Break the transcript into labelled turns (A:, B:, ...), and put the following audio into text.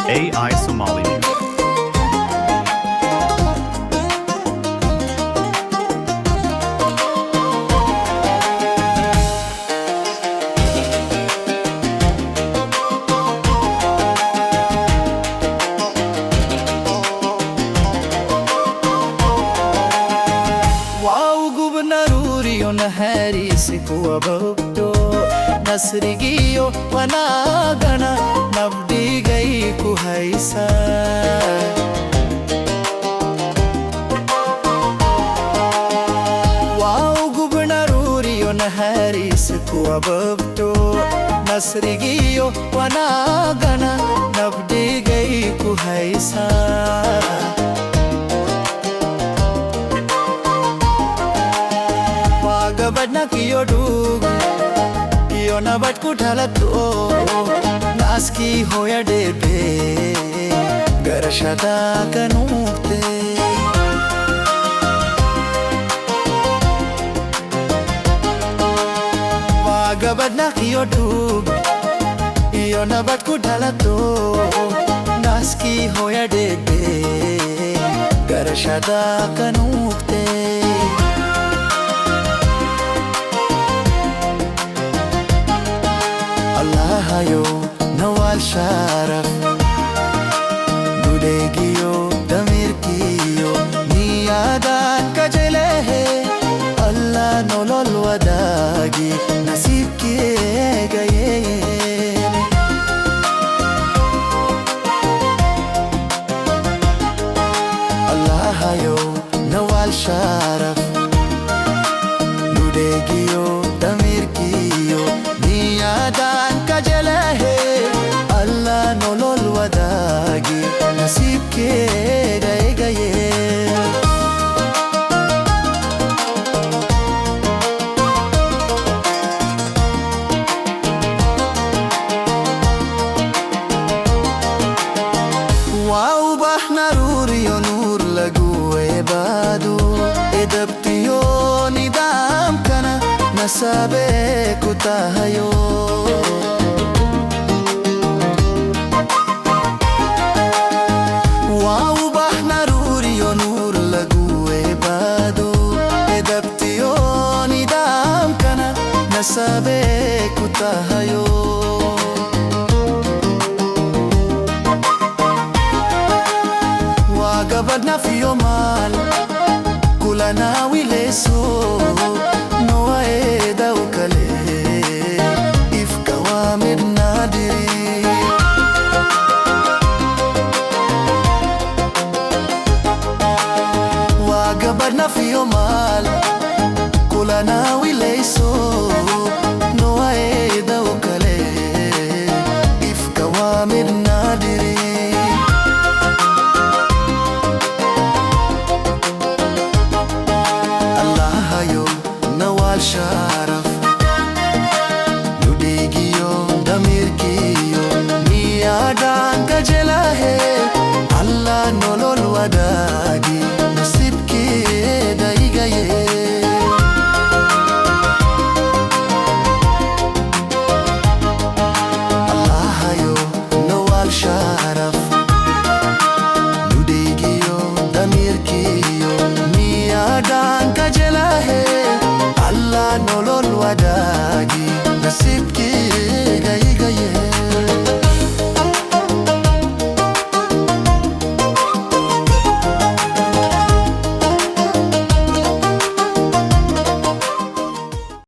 A: AI Somali News.
B: Harisiku nasrigiyo wanaagana nabdigay ku haysa gubnaruriyo harisiku nasrigiyo wanaagana nabdigay ku haysa Badna kiyo dug iyo nabat kutalato naski hoya debe garashada kanukte badna kiyo dug iyo nabat kutalato naski hoya debe garashada kanukte Allahayo nawal sharaf dudegiyo damirkiyo niyadan kajelehe Allah nolol wadagi nasibki gaye Allahayo nawal sharaf dudegiyo damirkiyo niyadan kajelehe Allah nolol wadagi nasibke gaye Wow bahnaruriyo nur lagu ebadu edaptiyo nidam kana nasabe kutahayo nasabe kutahayo wagabadna fiyo mal